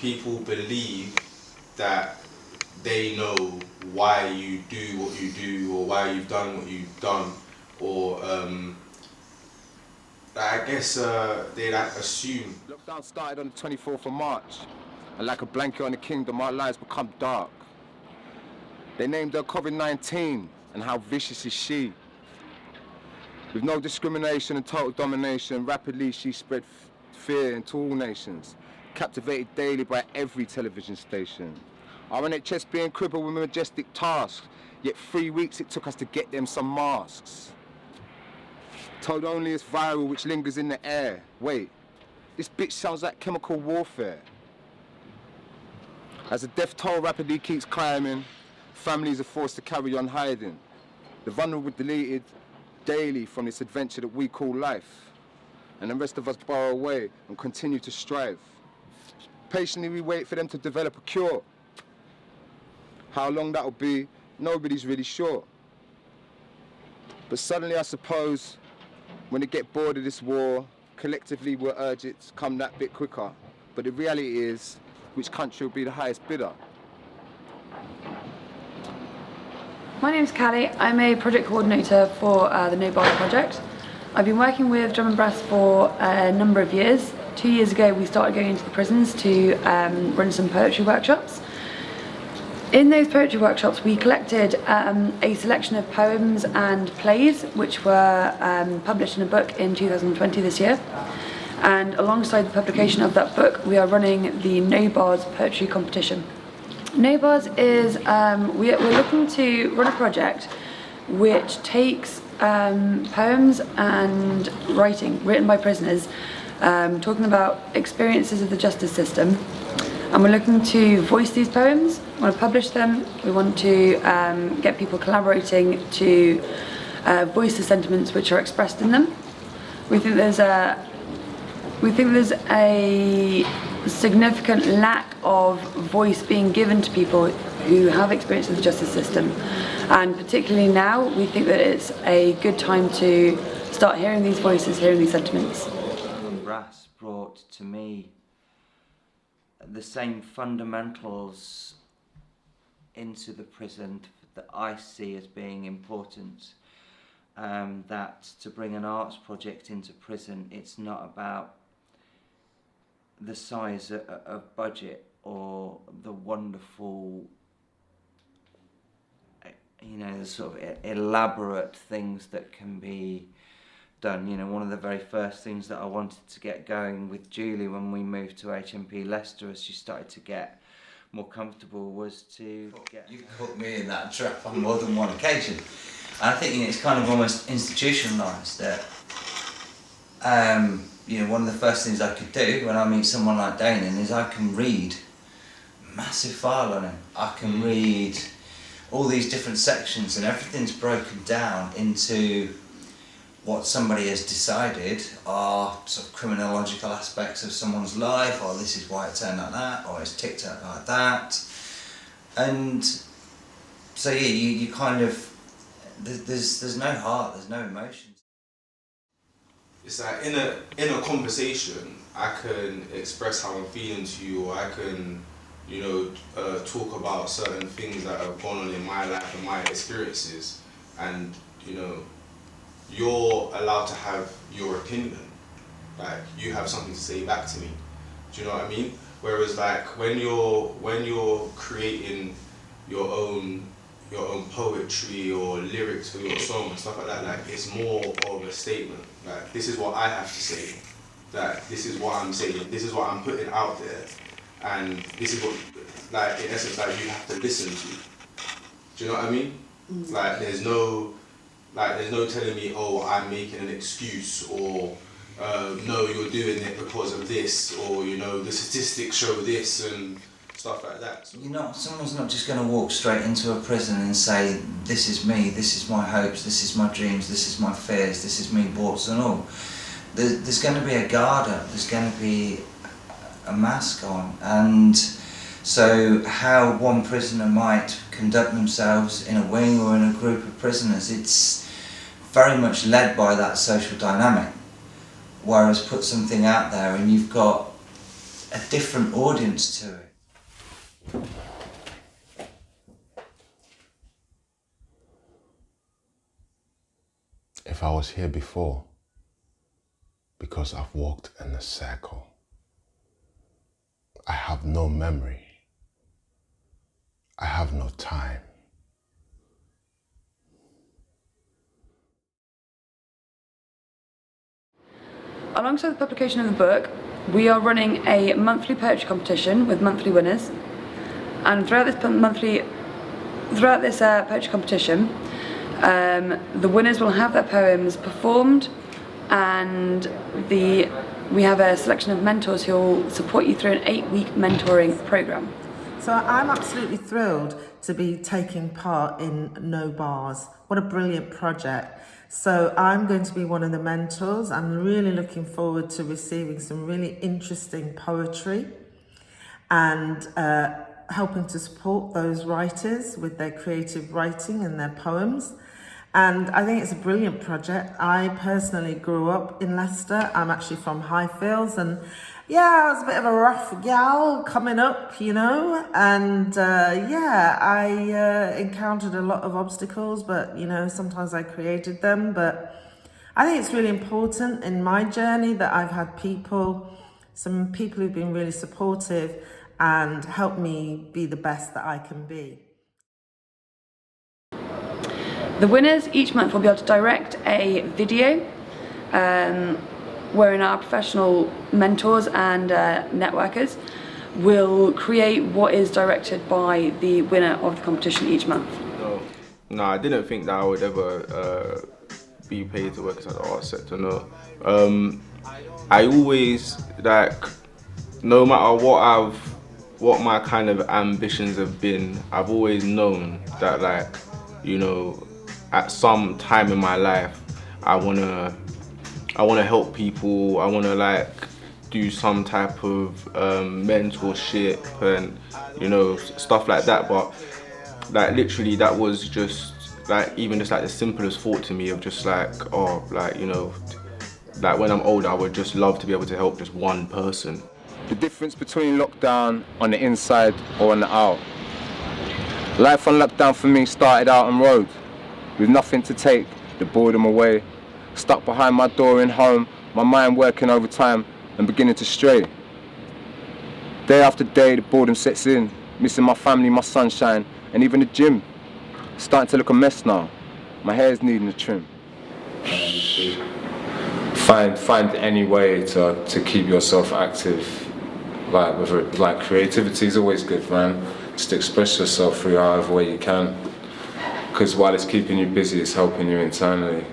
people believe that they know why you do what you do, or why you've done what you've done, or I guess they like assume. Lockdown started on the 24th of March, and like a blanket on the kingdom, our lives become dark. They named her COVID-19, and how vicious is she? With no discrimination and total domination, rapidly she spread fear into all nations, captivated daily by every television station. Our NHS being crippled with majestic tasks, yet 3 weeks it took us to get them some masks. Told only it's viral which lingers in the air. Wait, this bitch sounds like chemical warfare. As the death toll rapidly keeps climbing, families are forced to carry on hiding. The vulnerable deleted daily from this adventure that we call life. And the rest of us borrow away and continue to strive. Patiently we wait for them to develop a cure. How long that'll be, nobody's really sure. But suddenly I suppose, when they get bored of this war, collectively we'll urge it to come that bit quicker. But the reality is, which country will be the highest bidder? My name's Callie. I'm a project coordinator for the No Bars project. I've been working with Drum and Brass for a number of years. 2 years ago we started going into the prisons to run some poetry workshops. In those poetry workshops we collected a selection of poems and plays which were published in a book in 2020 this year. And alongside the publication of that book we are running the No Bars poetry competition. No Bars is, we're looking to run a project which takes poems and writing written by prisoners talking about experiences of the justice system, and we're looking to voice these poems, we want to publish them, we want to get people collaborating to voice the sentiments which are expressed in them. We think there's a significant lack of voice being given to people who have experience of the justice system, and particularly now we think that it's a good time to start hearing these voices, hearing these sentiments. Brass brought to me the same fundamentals into the prison that I see as being important, that to bring an arts project into prison, it's not about the size of budget or the wonderful, you know, the sort of elaborate things that can be done. You know, one of the very first things that I wanted to get going with Julie when we moved to HMP Leicester as she started to get more comfortable was to get... You've caught me in that trap on more than one occasion. And I think, you know, it's kind of almost institutionalised that you know, one of the first things I could do when I meet someone like Danon is I can read a massive file on him. I can read all these different sections and everything's broken down into what somebody has decided are sort of criminological aspects of someone's life, or this is why it turned like that, or it's ticked out like that. And so yeah, you kind of, there's no heart, there's no emotions. It's like in a conversation, I can express how I'm feeling to you, or I can, you know, talk about certain things that have gone on in my life and my experiences, and you know, you're allowed to have your opinion. Like you have something to say back to me. Do you know what I mean? Whereas like when you're creating your own poetry or lyrics for your song and stuff like that, like it's more of a statement. Like this is what I have to say. Like this is what I'm saying. This is what I'm putting out there, and this is what, like in essence, like you have to listen to. Do you know what I mean? Mm-hmm. Like there's no telling me, oh, I'm making an excuse, or no, you're doing it because of this, or you know the statistics show this and stuff like that. So, you know, someone's not just going to walk straight into a prison and say, this is me, this is my hopes, this is my dreams, this is my fears, this is me, warts and all. There's going to be a guard up, there's going to be a mask on, and so how one prisoner might conduct themselves in a wing or in a group of prisoners, it's very much led by that social dynamic. Whereas put something out there and you've got a different audience to it. If I was here before, because I've walked in a circle, I have no memory. I have no time. Alongside the publication of the book, we are running a monthly poetry competition with monthly winners. And throughout this poetry competition, the winners will have their poems performed, and we have a selection of mentors who will support you through an 8-week mentoring program. So I'm absolutely thrilled to be taking part in No Bars. What a brilliant project. So I'm going to be one of the mentors. I'm really looking forward to receiving some really interesting poetry and helping to support those writers with their creative writing and their poems. And I think it's a brilliant project. I personally grew up in Leicester. I'm actually from Highfields, and yeah, I was a bit of a rough gal coming up, you know, and I encountered a lot of obstacles, but you know, sometimes I created them. But I think it's really important in my journey that I've had some people who've been really supportive and helped me be the best that I can be. The winners each month will be able to direct a video wherein our professional mentors and networkers will create what is directed by the winner of the competition each month. No, I didn't think that I would ever be paid to work inside the art sector, no. I always, like, no matter what my kind of ambitions have been, I've always known that, like, you know, at some time in my life, I wanna help people. I wanna like do some type of mentorship and you know stuff like that. But like literally, that was just like even just like the simplest thought to me of just like like you know, like when I'm older, I would just love to be able to help just one person. The difference between lockdown on the inside or on the out. Life on lockdown for me started out on road. With nothing to take the boredom away, stuck behind my door in home, my mind working overtime and beginning to stray. Day after day the boredom sets in, missing my family, my sunshine, and even the gym. Starting to look a mess now, my hair's needing a trim. Find any way to keep yourself active, like creativity is always good, man. Just express yourself through however way you can. Because while it's keeping you busy, it's helping you internally.